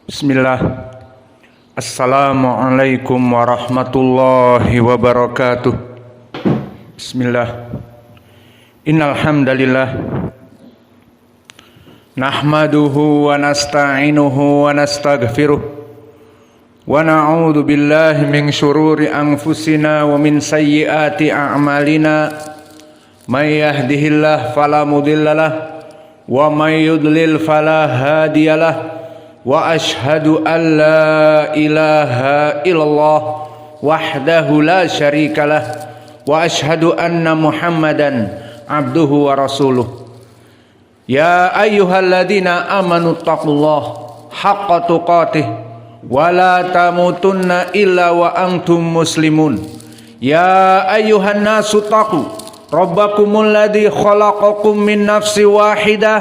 Bismillah. Assalamualaikum warahmatullahi wabarakatuh. Bismillah. Innal hamdalillah nahmaduhu wa nasta'inuhu wa nastaghfiruh wa na'udzu billahi min syururi anfusina wa min sayyiati a'malina. May yahdihillahu fala mudhillalah wa may yudlil fala hadiyalah. Wa ashhadu an la ilaha illallah wahdahu la syarikalah wa ashhadu anna Muhammadan abduhu wa rasuluh. Ya ayyuhalladzina amanu taqullaha haqqa tuqatih wa la tamutunna illa wa antum muslimun. Ya ayyuhan nasu taqu rabbakumul ladzi khalaqakum min nafsin wahidah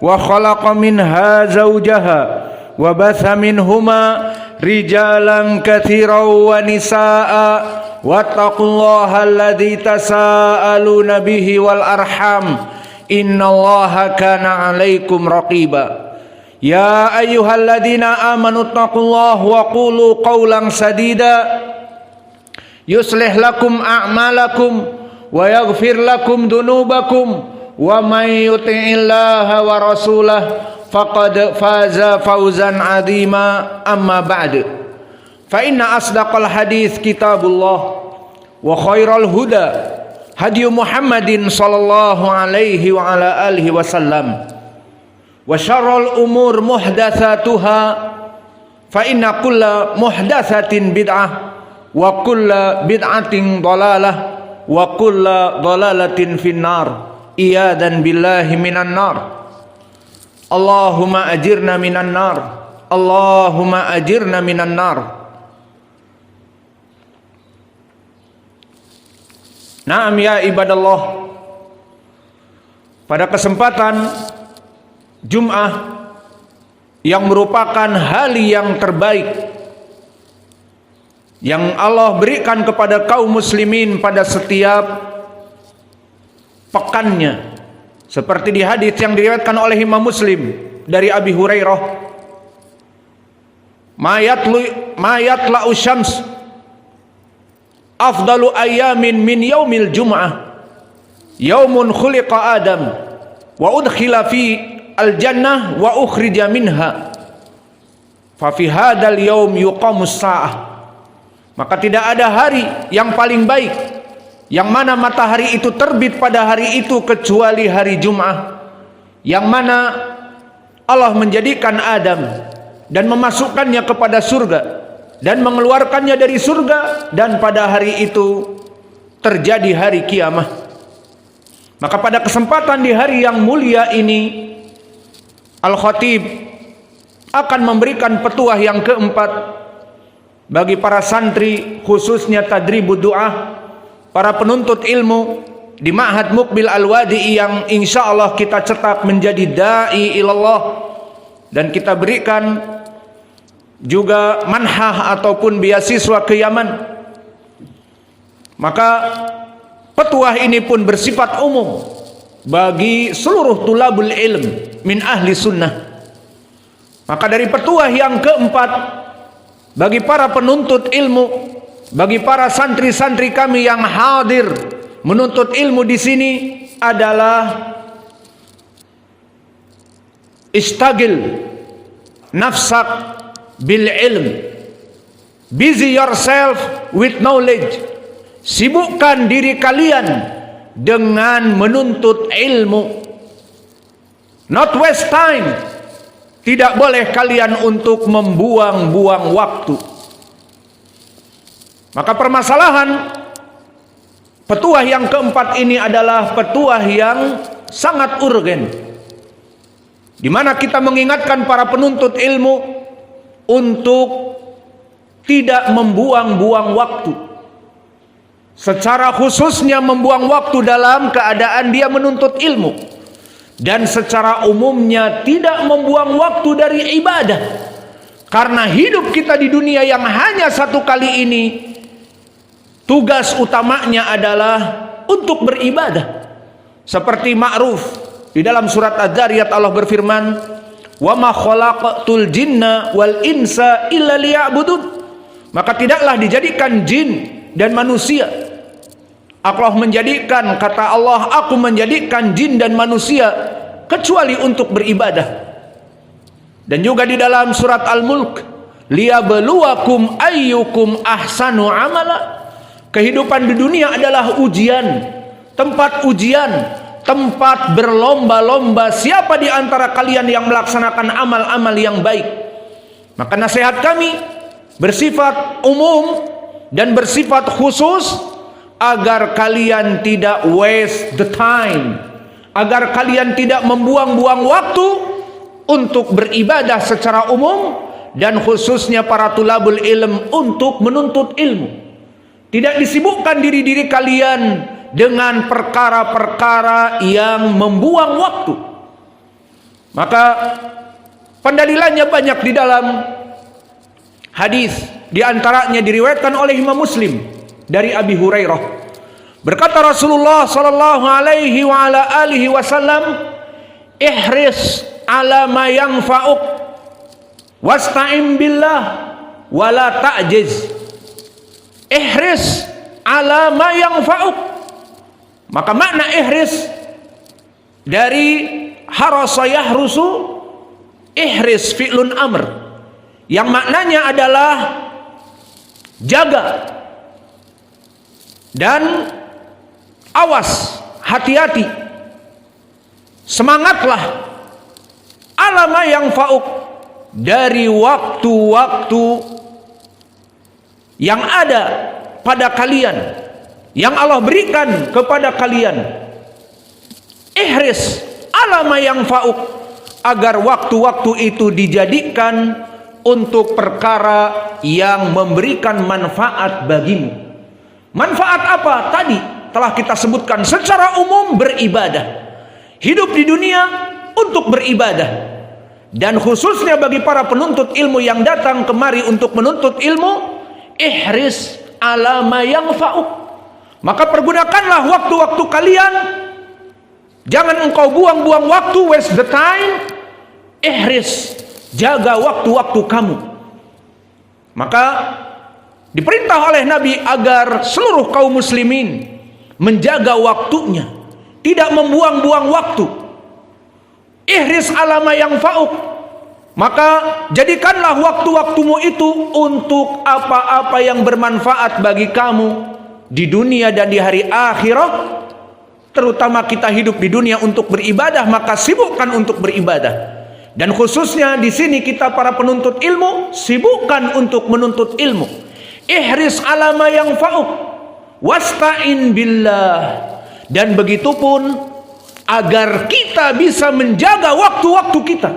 wa khalaqa minha zawjaha wa batha minhuma rijalan katsiran wa nisaa wattaqullaha alladzi tasaaluna bihi wal arham innallaha kana 'alaikum raqiba. Ya ayyuhalladzina amanu taqullaha wa qulu qawlan sadida yuslih lakum a'malakum wa yaghfir lakum dunubakum wa may yuti'illaha wa rasulahu faqad faza fawzan 'azima. Amma ba'd, fa inna asdaqal hadits kitabullah wa khairal huda hadyu Muhammadin sallallahu alaihi wa ala alihi wasallam wa syarrul umur muhdatsatuha fa inna kulla muhdatsatin bid'ah wa kulla bid'atin dhalalah wa kulla dhalalatin finnar. Iyadan billahi minan nar. Allahumma ajirna minan nar. Allahumma ajirna minan nar. Naam ya ibadallah, pada kesempatan Jum'ah yang merupakan hari yang terbaik yang Allah berikan kepada kaum muslimin pada setiap pekannya, seperti di hadis yang diriwayatkan oleh Imam Muslim dari Abi Hurairah, mayatla'u syams afdalu ayamin min yaumil jum'ah yaumun khuliqa adam wa udkhila fi al-jannah wa ukhrija minha fa fi hadzal yaum yuqamus sa'ah. Maka tidak ada hari yang paling baik yang mana matahari itu terbit pada hari itu kecuali hari Jum'ah, yang mana Allah menjadikan Adam dan memasukkannya kepada surga dan mengeluarkannya dari surga, dan pada hari itu terjadi hari kiamah. Maka pada kesempatan di hari yang mulia ini, Al-Khatib akan memberikan petuah yang keempat bagi para santri, khususnya tadribud du'ah, para penuntut ilmu di Ma'had Muqbil Al-Wadi'i yang insya Allah kita cetak menjadi da'i ilallah, dan kita berikan juga manhah ataupun beasiswa ke Yaman. Maka petuah ini pun bersifat umum bagi seluruh tulabul ilm min ahli sunnah. Maka dari petuah yang keempat bagi para penuntut ilmu, bagi para santri-santri kami yang hadir menuntut ilmu di sini adalah istagil nafsak bil ilm, busy yourself with knowledge. Sibukkan diri kalian dengan menuntut ilmu. Not waste time. Tidak boleh kalian untuk membuang-buang waktu. Maka permasalahan petuah yang keempat ini adalah petuah yang sangat urgen, di mana kita mengingatkan para penuntut ilmu untuk tidak membuang-buang waktu, secara khususnya membuang waktu dalam keadaan dia menuntut ilmu, dan secara umumnya tidak membuang waktu dari ibadah, karena hidup kita di dunia yang hanya satu kali ini, tugas utamanya adalah untuk beribadah. Seperti ma'ruf di dalam surat Az-Zariyat Allah berfirman, wa ma khalaqtul jinna wal insa illa liya'budun. Maka tidaklah dijadikan jin dan manusia. Allah menjadikan, kata Allah, aku menjadikan jin dan manusia kecuali untuk beribadah. Dan juga di dalam surat Al-Mulk, liyabluwakum ayyukum ahsanu amala. Kehidupan di dunia adalah ujian, tempat ujian, tempat berlomba-lomba siapa di antara kalian yang melaksanakan amal-amal yang baik. Maka nasihat kami bersifat umum dan bersifat khusus agar kalian tidak waste the time, agar kalian tidak membuang-buang waktu untuk beribadah secara umum dan khususnya para tulabul ilm untuk menuntut ilmu. Tidak disibukkan diri-diri kalian dengan perkara-perkara yang membuang waktu. Maka pendalilannya banyak di dalam hadis, di antaranya diriwayatkan oleh Imam Muslim dari Abi Hurairah. Berkata Rasulullah sallallahu alaihi wa ala alihi wasallam, ihris ala ma yanfa'uk wasta'in billah wa la ta'jiz. Ihris ala ma yanfa'uk. Maka makna ihris dari harasa yahrusu, ihris fi'lun amr, yang maknanya adalah jaga dan awas, hati-hati, semangatlah alama yang fauk, dari waktu-waktu yang ada pada kalian, yang Allah berikan kepada kalian. Ihris alama yang fauk, agar waktu-waktu itu dijadikan untuk perkara yang memberikan manfaat bagimu. Manfaat apa? Tadi telah kita sebutkan secara umum, beribadah. Hidup di dunia untuk beribadah. Dan khususnya bagi para penuntut ilmu yang datang kemari untuk menuntut ilmu, ihris ala ma yanfa'uk. Maka pergunakanlah waktu-waktu kalian. Jangan engkau buang-buang waktu, waste the time. Ihris, jaga waktu-waktu kamu. Maka diperintah oleh Nabi agar seluruh kaum muslimin menjaga waktunya, tidak membuang-buang waktu. Ihris alama yang fauk, maka jadikanlah waktu-waktumu itu untuk apa-apa yang bermanfaat bagi kamu di dunia dan di hari akhirat. Terutama kita hidup di dunia untuk beribadah, maka sibukkan untuk beribadah. Dan khususnya di sini kita para penuntut ilmu, sibukkan untuk menuntut ilmu. Ihris alama yang fauk, wasta'in billah. Dan begitu pun agar kita bisa menjaga waktu-waktu kita,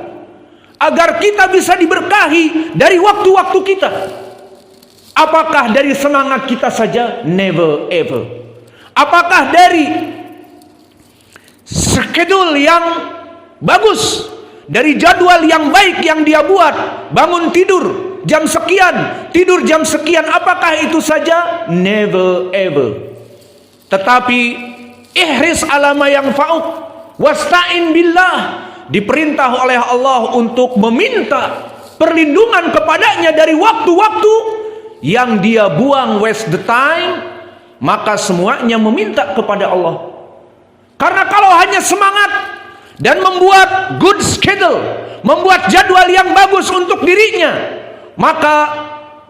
agar kita bisa diberkahi dari waktu-waktu kita. Apakah dari semangat kita saja? Never ever. Apakah dari schedule yang bagus, dari jadwal yang baik yang dia buat, bangun tidur jam sekian, tidur jam sekian, apakah itu saja? Never ever. Tetapi ihris alama yang fauk, wasta'in billah, diperintah oleh Allah untuk meminta perlindungan kepadanya dari waktu-waktu yang dia buang, waste the time. Maka semuanya meminta kepada Allah. Karena kalau hanya semangat dan membuat good schedule, membuat jadwal yang bagus untuk dirinya, maka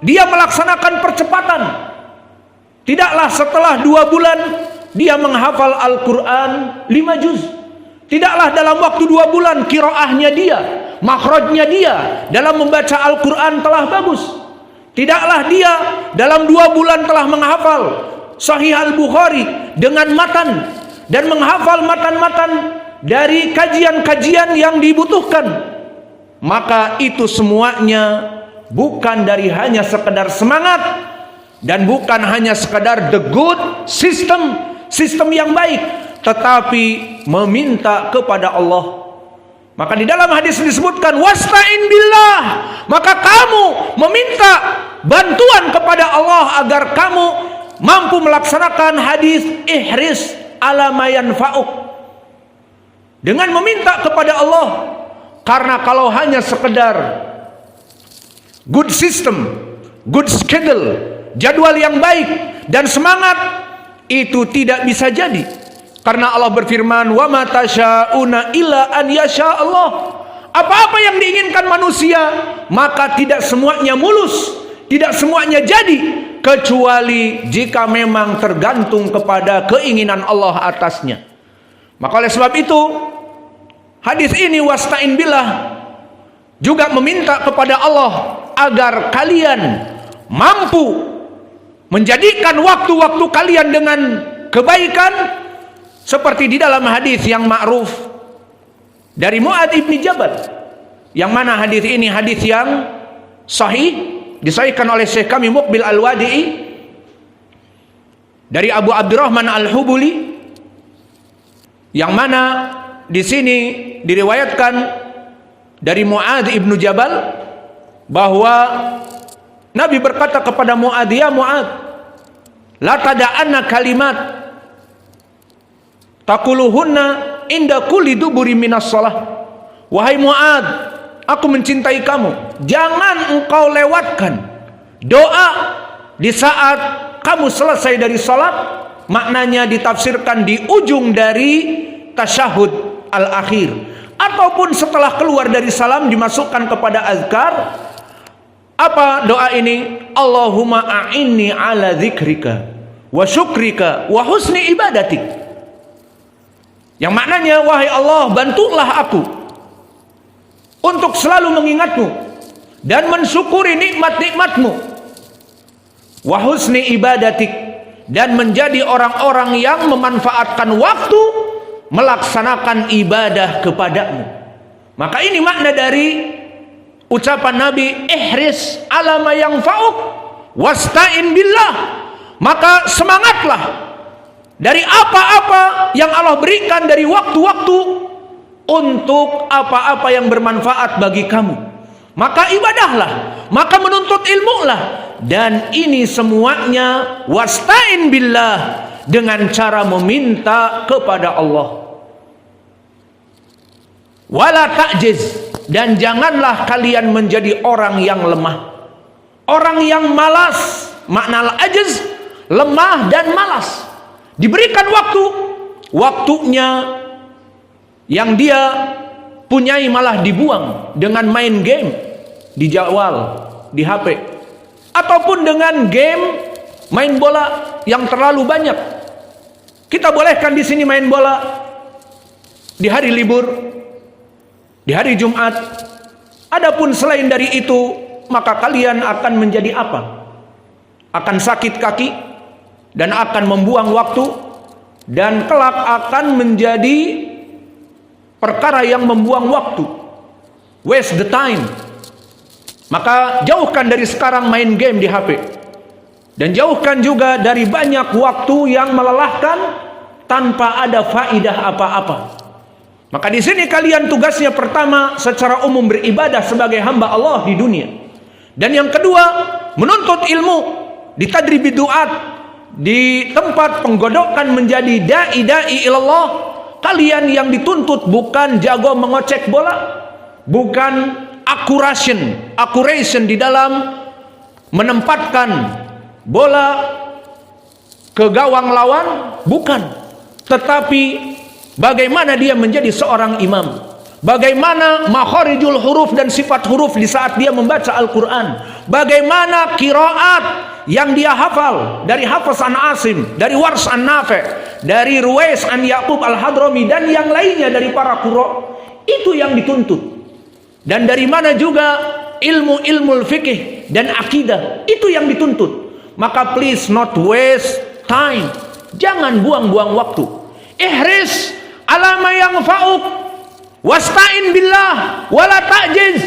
dia melaksanakan percepatan. Tidaklah setelah 2 bulan dia menghafal Al-Quran 5 juz. Tidaklah dalam waktu 2 bulan qiraahnya dia, makhrajnya dia dalam membaca Al-Quran telah bagus. Tidaklah dia dalam 2 bulan telah menghafal Sahih Al-Bukhari dengan matan dan menghafal matan-matan dari kajian-kajian yang dibutuhkan. Maka itu semuanya bukan dari hanya sekedar semangat, dan bukan hanya sekedar the good system, sistem yang baik, tetapi meminta kepada Allah. Maka di dalam hadis disebutkan wasta'in billah, maka kamu meminta bantuan kepada Allah agar kamu mampu melaksanakan hadis ihris ala ma yanfa'uk. Dengan meminta kepada Allah, Karena kalau hanya sekedar good system, good schedule, jadwal yang baik dan semangat, itu tidak bisa jadi. Karena Allah berfirman, "Wa ma tasyauna illa an yasha Allah." Apa-apa yang diinginkan manusia, maka tidak semuanya mulus, tidak semuanya jadi, kecuali jika memang tergantung kepada keinginan Allah atasnya. Maka oleh sebab itu, hadis ini wasta'in billah juga meminta kepada Allah agar kalian mampu menjadikan waktu-waktu kalian dengan kebaikan, seperti di dalam hadis yang ma'ruf dari Mu'adz ibn Jabal, yang mana hadis ini hadis yang sahih, disahihkan oleh Syekh kami Muqbil Al-Wadi'i dari Abu Abdurrahman Al-Hubuli, yang mana di sini diriwayatkan dari Mu'adz ibn Jabal bahwa Nabi berkata kepada Mu'adz, "Ya Mu'adz, la tada'anna kalimat taquluhunna inda kulli duburi minas shalah." Wahai Mu'adz, aku mencintai kamu, jangan engkau lewatkan doa di saat kamu selesai dari salat. Maknanya ditafsirkan di ujung dari tasyahud al-akhir, ataupun setelah keluar dari salam dimasukkan kepada azkar. Apa doa ini? Allahumma a'inni ala dzikrika wa syukrika wa husni ibadatik. Yang maknanya, wahai Allah, bantulah aku untuk selalu mengingatmu dan mensyukuri nikmat-nikmatmu, wa husni ibadatik, dan menjadi orang-orang yang memanfaatkan waktu melaksanakan ibadah kepadamu. Maka ini makna dari ucapan Nabi, ihris ala ma yanfa'uk wasta'in billah. Maka semangatlah dari apa-apa yang Allah berikan dari waktu-waktu untuk apa-apa yang bermanfaat bagi kamu. Maka ibadahlah, maka menuntut ilmulah. Dan ini semuanya wasta'in billah, dengan cara meminta kepada Allah. Wala ta'jiz, dan janganlah kalian menjadi orang yang lemah, orang yang malas. Makna al-ajz, lemah dan malas. Diberikan waktu, waktunya yang dia punyai malah dibuang dengan main game di jawal, di HP, ataupun dengan game main bola yang terlalu banyak. Kita bolehkan di sini main bola di hari libur, di hari Jumat. Adapun selain dari itu, maka kalian akan menjadi apa? Akan sakit kaki dan akan membuang waktu, dan kelak akan menjadi perkara yang membuang waktu, waste the time. Maka jauhkan dari sekarang main game di HP, dan jauhkan juga dari banyak waktu yang melelahkan tanpa ada faidah apa-apa. Maka di sini kalian tugasnya pertama secara umum beribadah sebagai hamba Allah di dunia, dan yang kedua menuntut ilmu di tadribi duat, di tempat penggodokan menjadi dai ilallah. Kalian yang dituntut bukan jago mengocek bola, bukan accuracy di dalam menempatkan bola ke gawang lawan, bukan, tetapi bagaimana dia menjadi seorang imam, bagaimana makharijul huruf dan sifat huruf di saat dia membaca Al-Quran, bagaimana qiraat yang dia hafal dari Hafiz an Asim, dari Wars an Nafi', dari Ruwais an Yaqub al-Hadrami, dan yang lainnya dari para qurra. Itu yang dituntut. Dan dari mana juga ilmu fikih dan akidah, itu yang dituntut. Maka please not waste time, jangan buang-buang waktu. Ihris ala ma yanfa'uk wasta'in billah wala ta'jiz.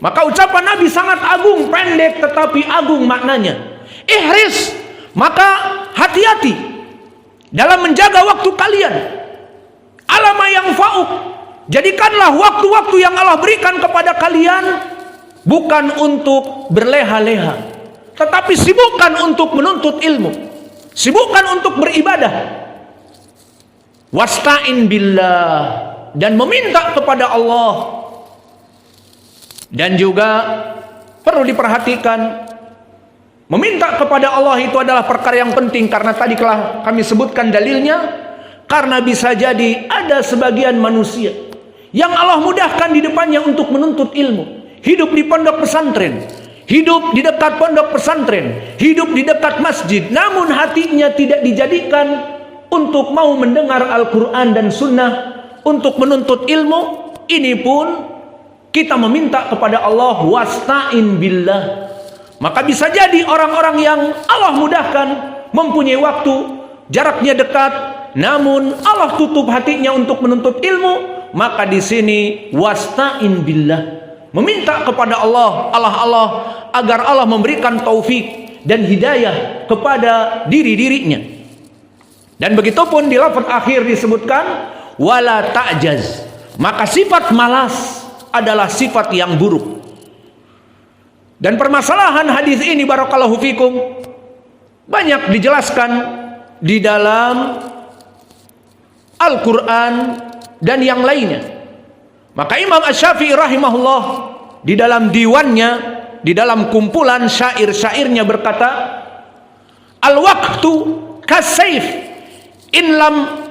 Maka ucapan Nabi sangat agung, pendek tetapi agung maknanya. Ihris, maka hati-hati dalam menjaga waktu kalian. Ala ma yanfa'uk, jadikanlah waktu-waktu yang Allah berikan kepada kalian bukan untuk berleha-leha, tetapi sibukkan untuk menuntut ilmu, sibukkan untuk beribadah. Wasta'in billah, dan meminta kepada Allah Dan juga perlu diperhatikan, meminta kepada Allah itu adalah perkara yang penting, karena tadi telah kami sebutkan dalilnya. Karena bisa jadi ada sebagian manusia yang Allah mudahkan di depannya untuk menuntut ilmu, hidup di pondok pesantren, hidup di dekat pondok pesantren, hidup di dekat masjid, namun hatinya tidak dijadikan untuk mau mendengar Al-Quran dan Sunnah, untuk menuntut ilmu. Ini pun kita meminta kepada Allah, wasta'in billah. Maka bisa jadi orang-orang yang Allah mudahkan, mempunyai waktu, jaraknya dekat, namun Allah tutup hatinya untuk menuntut ilmu, maka di sini wasta'in billah, meminta kepada Allah agar Allah memberikan taufik dan hidayah kepada diri-dirinya. Dan begitupun di lafaz akhir disebutkan wala ta'jaz. Maka sifat malas adalah sifat yang buruk. Dan permasalahan hadis ini barakallahu fikum banyak dijelaskan di dalam Al-Quran dan yang lainnya. Maka Imam Asy-Syafi'i rahimahullah di dalam diwannya, di dalam kumpulan syair-syairnya berkata, al-waqtu kasayf in lam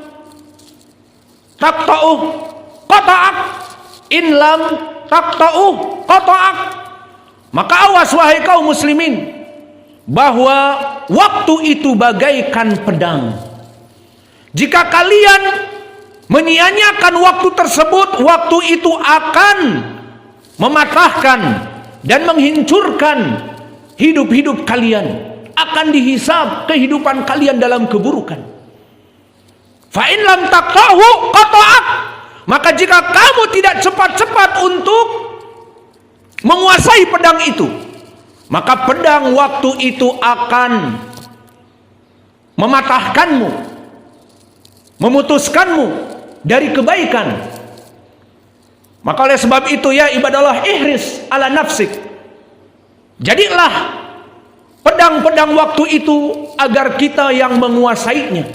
taqta'uh qata'ak, in lam taqta'uh qata'ak. Maka awas wahai kaum muslimin, bahwa waktu itu bagaikan pedang. Jika kalian menyia-nyiakan waktu tersebut, waktu itu akan mematahkan dan menghancurkan hidup-hidup kalian, akan dihisab kehidupan kalian dalam keburukan. Fa in lam taqtahu qata'ak. Maka jika kamu tidak cepat-cepat untuk menguasai pedang itu, maka pedang waktu itu akan mematahkanmu, memutuskanmu dari kebaikan. Maka oleh sebab itu ya ibadallah, ihris ala nafsik. Jadilah pedang-pedang waktu itu agar kita yang menguasainya,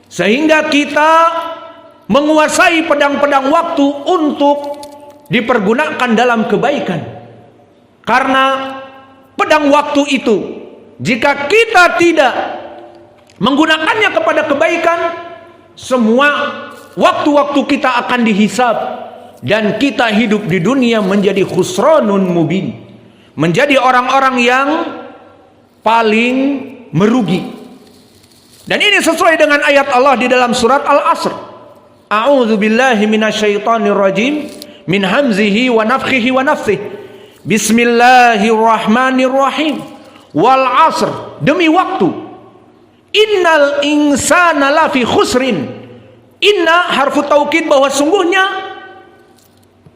sehingga kita menguasai pedang-pedang waktu untuk dipergunakan dalam kebaikan. Karena pedang waktu itu, jika kita tidak menggunakannya kepada kebaikan, semua waktu-waktu kita akan dihisab, dan kita hidup di dunia menjadi khusranun mubin, menjadi orang-orang yang paling merugi. Dan ini sesuai dengan ayat Allah di dalam surat Al-Asr. A'udzu billahi minasyaitonir rajim min hamzihi wa nafthihi wa nafthihi. Bismillahirrahmanirrahim. Wal 'asr, demi waktu. Innal insana lafi khusrin. Inna harfu taukid, bahwa sungguhnya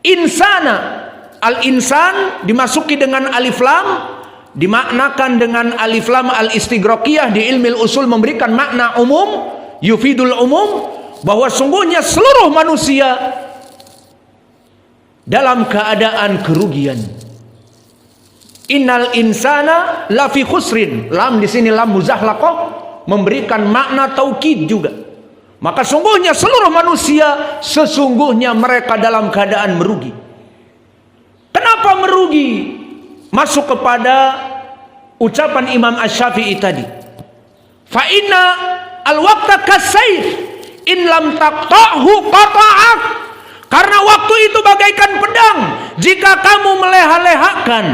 insana, al-insan dimasuki dengan alif lam, dimaknakan dengan alif lam al-istighraqiyah di ilmu usul, memberikan makna umum, yufidul umum, bahwa sungguhnya seluruh manusia dalam keadaan kerugian. Innal insana lafi khusrin. Lam di sini lam muzahlaqah, memberikan makna taukid juga. Maka sungguhnya seluruh manusia, sesungguhnya mereka dalam keadaan merugi. Kenapa merugi? Masuk kepada ucapan Imam Asy-Syafi'i tadi. Fa inna al-waqta kasayf in lam taqta'hu qata'ak. Karena waktu itu bagaikan pedang. Jika kamu meleha-lehakan,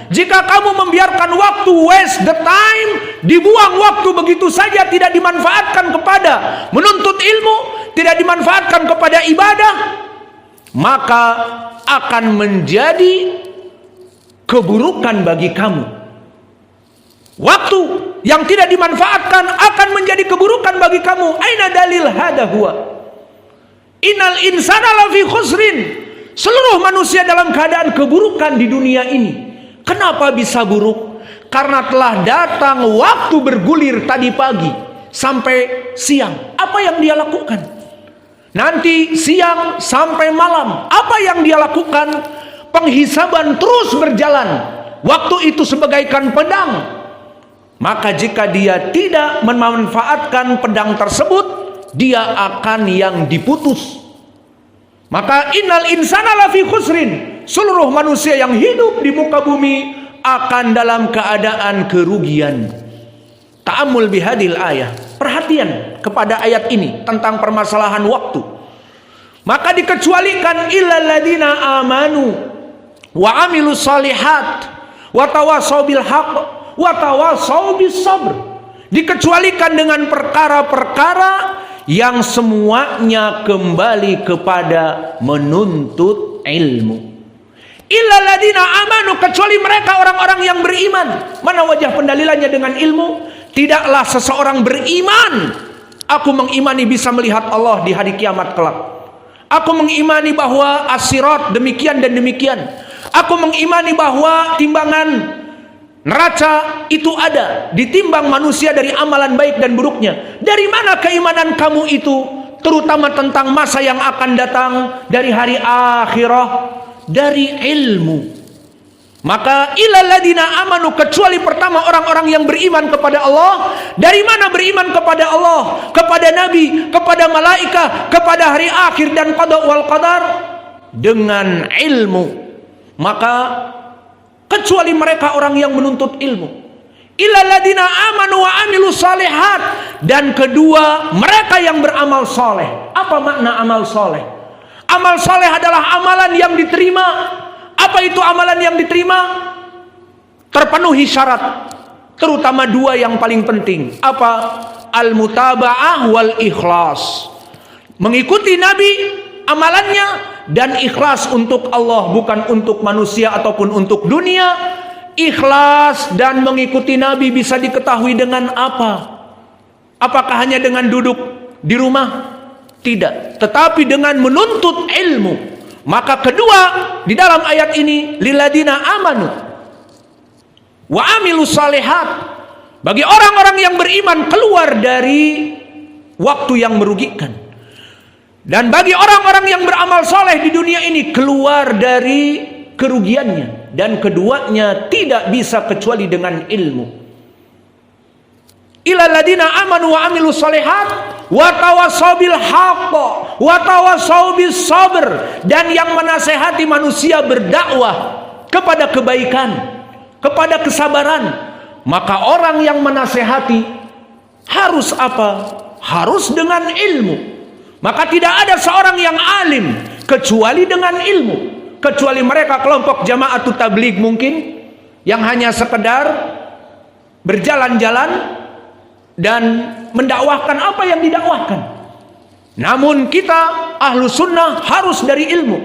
jika kamu membiarkan waktu, waste the time, dibuang waktu begitu saja, tidak dimanfaatkan kepada menuntut ilmu, tidak dimanfaatkan kepada ibadah, maka akan menjadi keburukan bagi kamu. Waktu yang tidak dimanfaatkan akan menjadi keburukan bagi kamu. Aina dalil hada huwa? Innal insana lafi khusrin. Seluruh manusia dalam keadaan keburukan di dunia ini. Kenapa bisa buruk? Karena telah datang waktu bergulir tadi pagi sampai siang. Apa yang dia lakukan? Nanti siang sampai malam, apa yang dia lakukan? Penghisaban terus berjalan. Waktu itu sebagaikan pedang. Maka jika dia tidak memanfaatkan pedang tersebut, dia akan yang diputus. Maka innal insana lafi khusrin. seluruh manusia yang hidup di muka bumi akan dalam keadaan kerugian. Ta'ammul bihadil ayah. Perhatian kepada ayat ini tentang permasalahan waktu. Maka dikecualikan illal ladina amanu wa amilus solihat wa tawassaw bil haqq wa tawassaw bis sabr. Dikecualikan dengan perkara-perkara yang semuanya kembali kepada menuntut ilmu. Illal ladina amanu, kecuali mereka orang-orang yang beriman. Mana wajah pendalilannya dengan ilmu? Tidaklah seseorang beriman, aku mengimani bisa melihat Allah di hari kiamat kelak. Aku mengimani bahwa as-sirat demikian dan demikian. Aku mengimani bahwa timbangan neraca itu ada, ditimbang manusia dari amalan baik dan buruknya. Dari mana keimanan kamu itu? Terutama tentang masa yang akan datang, dari hari akhirah. Dari ilmu. Maka ilal ladina amanu, kecuali pertama orang-orang yang beriman kepada Allah. Dari mana beriman kepada Allah, kepada Nabi, kepada malaikat, kepada hari akhir dan qada wal qadar? Dengan ilmu. Maka kecuali mereka orang yang menuntut ilmu. Ilal ladina amanu wa amilus salihat. Dan kedua, mereka yang beramal soleh. Apa makna amal soleh? Amal soleh adalah amalan yang diterima. Apa itu amalan yang diterima? Terpenuhi syarat, terutama dua yang paling penting. Apa? Al-mutaba'ah wal ikhlas. Mengikuti Nabi amalannya dan ikhlas untuk Allah, bukan untuk manusia ataupun untuk dunia. Ikhlas dan mengikuti Nabi bisa diketahui dengan apa? Apakah hanya dengan duduk di rumah? Tidak, tetapi dengan menuntut ilmu. Maka kedua di dalam ayat ini, liladina amanu wa amilus salihat, bagi orang-orang yang beriman keluar dari waktu yang merugikan, dan bagi orang-orang yang beramal soleh di dunia ini keluar dari kerugiannya. Dan keduanya tidak bisa kecuali dengan ilmu. Ilal ladina amanu wa amilus salihat wa tawassaw bil haqq wa tawassaw bis sabr, dan yang menasehati manusia berdakwah kepada kebaikan, kepada kesabaran. Maka orang yang menasehati harus apa? Harus dengan ilmu. Maka tidak ada seorang yang alim kecuali dengan ilmu, kecuali mereka kelompok jamaatut tabligh mungkin yang hanya sekedar berjalan-jalan dan mendakwahkan apa yang didakwahkan. Namun kita ahlu sunnah harus dari ilmu.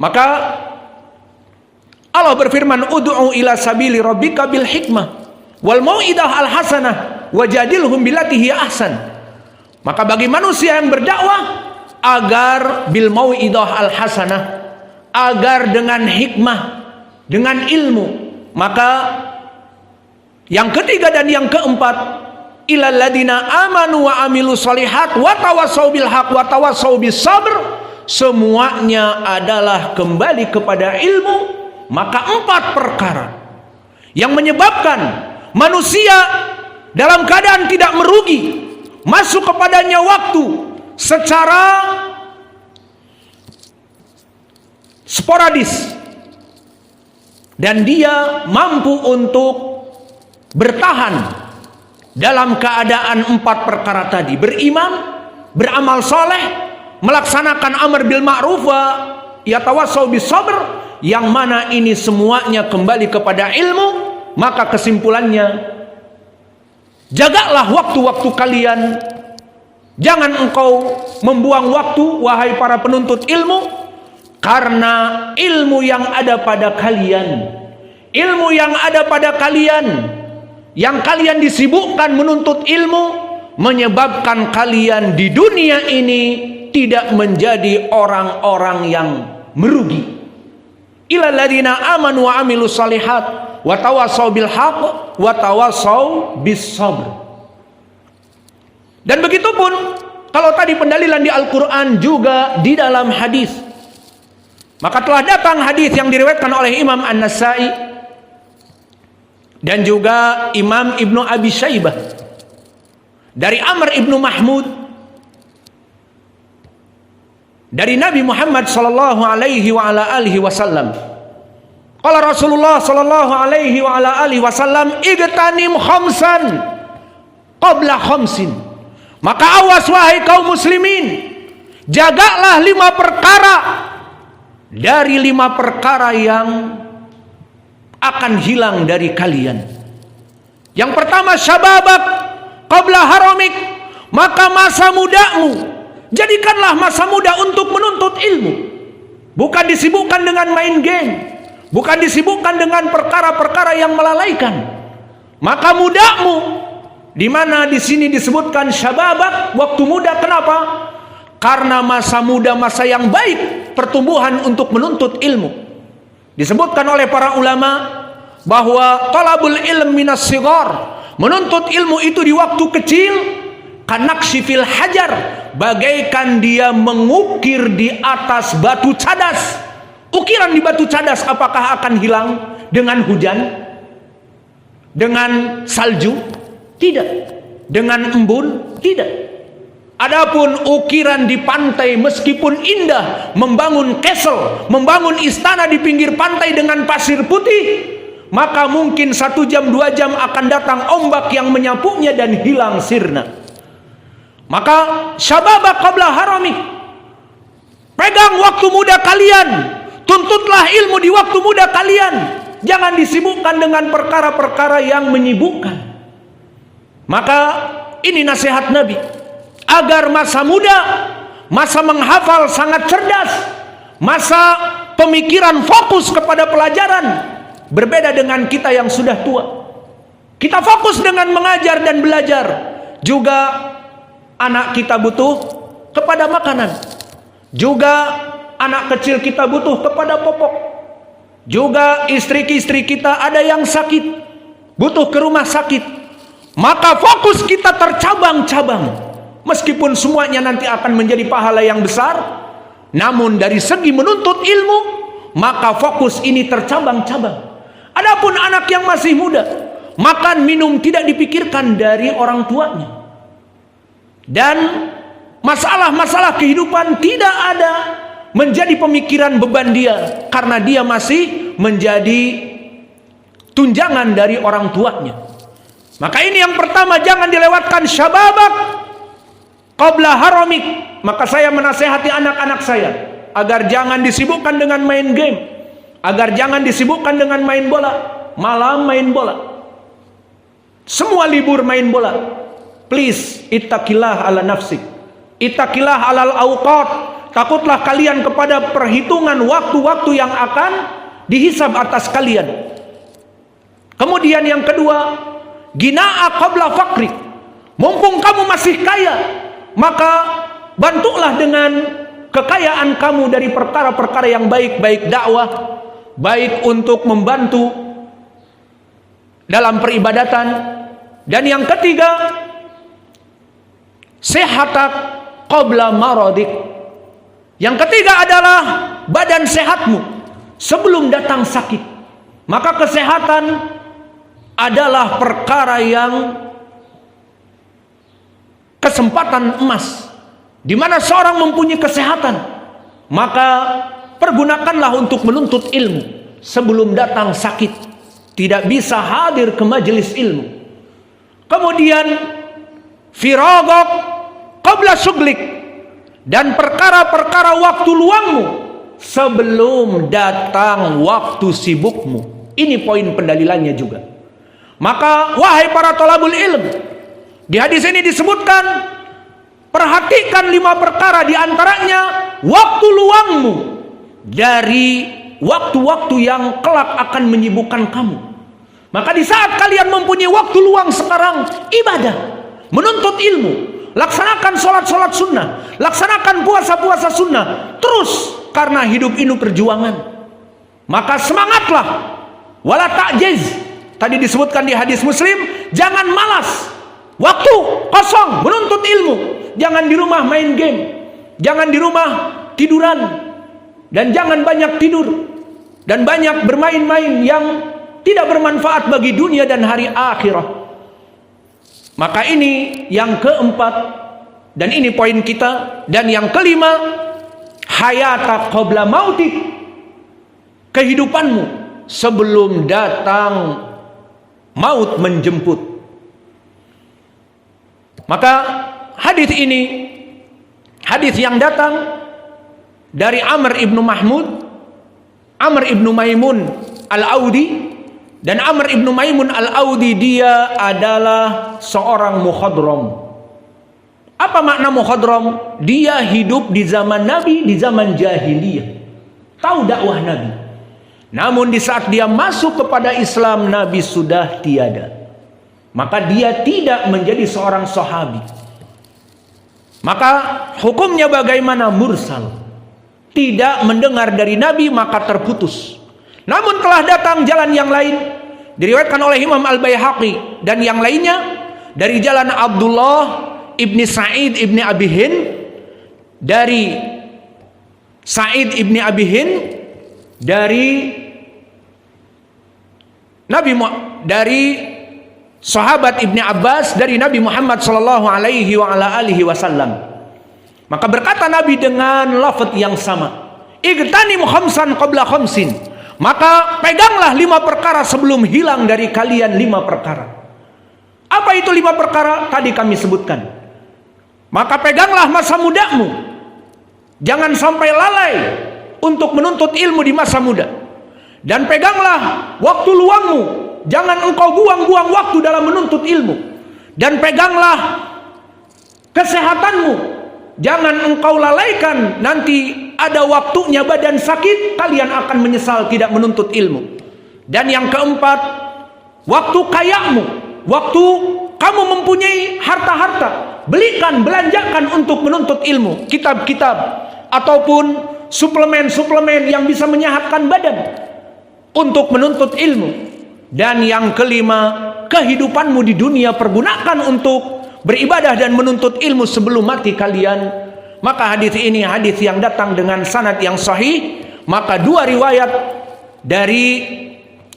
Maka Allah berfirman, ud'u ila sabili rabbika bil hikmah wal mau'idah al hasanah wajadilhum billati hiya ahsan. Maka bagi manusia yang berdakwah agar bil mau'idah al hasanah, agar dengan hikmah, dengan ilmu. Maka yang ketiga dan yang keempat, ilal ladina amanu wa amilus solihat wa tawassaw bil haq wa tawassaw bis sabr, semuanya adalah kembali kepada ilmu. Maka empat perkara yang menyebabkan manusia dalam keadaan tidak merugi, masuk kepadanya waktu secara sporadis, dan dia mampu untuk bertahan dalam keadaan empat perkara tadi: beriman, beramal soleh, melaksanakan amar bil ma'ruf wa yatawassaw bis sabr, yang mana ini semuanya kembali kepada ilmu. Maka kesimpulannya, jagalah waktu-waktu kalian. Jangan engkau membuang waktu, wahai para penuntut ilmu, karena ilmu yang ada pada kalian, ilmu yang ada pada kalian, yang kalian disibukkan menuntut ilmu, menyebabkan kalian di dunia ini tidak menjadi orang-orang yang merugi. Ilal ladzina amanu wa amilus salihat wa tawassaw bil haqq wa tawassaw bis sabr. Dan begitu pun kalau tadi pendalilan di Al-Qur'an, juga di dalam hadis. Maka telah datang hadis yang diriwayatkan oleh Imam An-Nasa'i dan juga Imam Ibnu Abi Syaibah dari Amr ibnu Mahmud dari Nabi Muhammad sallallahu alaihi wa ala alihi wasallam. Qala Rasulullah sallallahu alaihi wa ala alihi wasallam, igtanim khamsan qabla khamsin. Maka awas wahai kaum muslimin, jagalah 5 perkara dari 5 perkara yang akan hilang dari kalian. Yang pertama, syababak qabla haramik. Maka masa mudamu, jadikanlah masa muda untuk menuntut ilmu. Bukan disibukkan dengan main game, bukan disibukkan dengan perkara-perkara yang melalaikan. Maka mudamu, di mana di sini disebutkan syababak, waktu muda. Kenapa? Karena masa muda masa yang baik, pertumbuhan untuk menuntut ilmu. Disebutkan oleh para ulama bahwa talabul ilm minas sigar, menuntut ilmu itu di waktu kecil, kanakshifil hajar, bagaikan dia mengukir di atas batu cadas. Ukiran di batu cadas apakah akan hilang dengan hujan, dengan salju? Tidak. Dengan embun? Tidak. Adapun ukiran di pantai, meskipun indah, membangun castle, membangun istana di pinggir pantai dengan pasir putih, maka mungkin 1 jam 2 jam akan datang ombak yang menyapunya dan hilang sirna. Maka syababa qabla haramik, pegang waktu muda kalian, tuntutlah ilmu di waktu muda kalian. Jangan disibukkan dengan perkara-perkara yang menyibukkan. Maka ini nasihat Nabi, agar masa muda, masa menghafal sangat cerdas, masa pemikiran fokus kepada pelajaran, berbeda dengan kita yang sudah tua. Kita fokus dengan mengajar dan belajar. Juga anak kita butuh kepada makanan. Juga anak kecil kita butuh kepada popok. Juga istri-istri kita ada yang sakit, butuh ke rumah sakit. Maka fokus kita tercabang-cabang. Meskipun semuanya nanti akan menjadi pahala yang besar, namun dari segi menuntut ilmu, maka fokus ini tercabang-cabang. Adapun anak yang masih muda, makan minum tidak dipikirkan dari orang tuanya, dan masalah-masalah kehidupan tidak ada menjadi pemikiran beban dia, karena dia masih menjadi tunjangan dari orang tuanya. Maka ini yang pertama, jangan dilewatkan syababak qabla haramik. Maka saya menasehati anak-anak saya agar jangan disibukkan dengan main game, agar jangan disibukkan dengan main bola, malam main bola, semua libur main bola. Please, ittaqillah ala nafsik, ittaqillah alal awqat. Takutlah kalian kepada perhitungan waktu-waktu yang akan dihisab atas kalian. Kemudian yang kedua, gina'a qabla fakri. Mumpung kamu masih kaya, maka bantulah dengan kekayaan kamu dari perkara-perkara yang baik, baik dakwah, baik untuk membantu dalam peribadatan. Dan yang ketiga, sehatak qabla maradik. Yang ketiga adalah badan sehatmu sebelum datang sakit. Maka kesehatan adalah perkara yang kesempatan emas, di mana seorang mempunyai kesehatan, maka pergunakanlah untuk menuntut ilmu sebelum datang sakit, tidak bisa hadir ke majelis ilmu. Kemudian firagok qabla syuglik, dan perkara-perkara waktu luangmu sebelum datang waktu sibukmu. Ini poin pendalilannya juga. Maka wahai para thalabul ilm, di hadis ini disebutkan, perhatikan 5 perkara, di antaranya waktu luangmu dari waktu-waktu yang kelak akan menyibukkan kamu. Maka di saat kalian mempunyai waktu luang sekarang, ibadah, menuntut ilmu, laksanakan sholat-sholat sunnah, laksanakan puasa-puasa sunnah terus, karena hidup ini perjuangan. Maka semangatlah, wala ta'jiz. Tadi disebutkan di hadis Muslim, jangan malas, waktu kosong menuntut ilmu. Jangan di rumah main game, jangan di rumah tiduran, dan jangan banyak tidur dan banyak bermain-main yang tidak bermanfaat bagi dunia dan hari akhirah. Maka ini yang keempat, dan ini poin kita. Dan yang kelima, hayata qabla mautik, kehidupanmu sebelum datang maut menjemput. Maka hadis ini hadis yang datang dari Amr ibnu Mahmud, Amr ibnu Maimun al-Audi. Dan Amr ibnu Maimun al-Audi dia adalah seorang mukhadram. Apa makna mukhadram? Dia hidup di zaman Nabi, di zaman jahiliyah, tahu dakwah Nabi. Namun di saat dia masuk kepada Islam, Nabi sudah tiada. Maka dia tidak menjadi seorang sahabi. Maka hukumnya bagaimana? Mursal. Tidak mendengar dari Nabi maka terputus. Namun telah datang jalan yang lain, diriwayatkan oleh Imam Al-Baihaqi dan yang lainnya, dari jalan Abdullah ibni Sa'id ibni Abi Hind, dari Sa'id ibni Abi Hind, dari sahabat Ibni Abbas, dari Nabi Muhammad sallallahu alaihi wasallam. Maka berkata Nabi dengan lafaz yang sama, igtanim khamsan qabla khamsin. Maka peganglah 5 perkara sebelum hilang dari kalian 5 perkara. Apa itu 5 perkara? Tadi kami sebutkan. Maka peganglah masa mudamu. Jangan sampai lalai untuk menuntut ilmu di masa muda. Dan peganglah waktu luangmu. Jangan engkau buang-buang waktu dalam menuntut ilmu. Dan peganglah kesehatanmu. Jangan engkau lalaikan, nanti ada waktunya badan sakit, kalian akan menyesal tidak menuntut ilmu. Dan yang keempat, waktu kayamu, waktu kamu mempunyai harta-harta, belikan, belanjakan untuk menuntut ilmu, kitab-kitab ataupun suplemen-suplemen yang bisa menyehatkan badan untuk menuntut ilmu. Dan yang kelima, kehidupanmu di dunia pergunakan untuk beribadah dan menuntut ilmu sebelum mati kalian. Maka hadis ini hadis yang datang dengan sanad yang sahih. Maka 2 riwayat, dari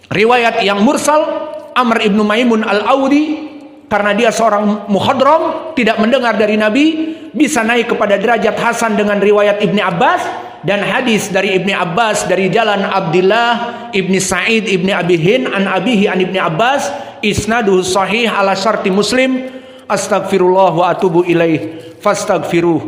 riwayat yang mursal Amr ibnu Maimun al-Audi, karena dia seorang mukhadram, tidak mendengar dari Nabi, bisa naik kepada derajat hasan dengan riwayat Ibni Abbas. Dan hadis dari Ibni Abbas dari jalan Abdullah ibni Sa'id ibni Abi Hind an abihi an Ibni Abbas, isnaduhu sahih ala syarti Muslim. Astaghfirullah wa atubu ilaih, fastaghfiruh.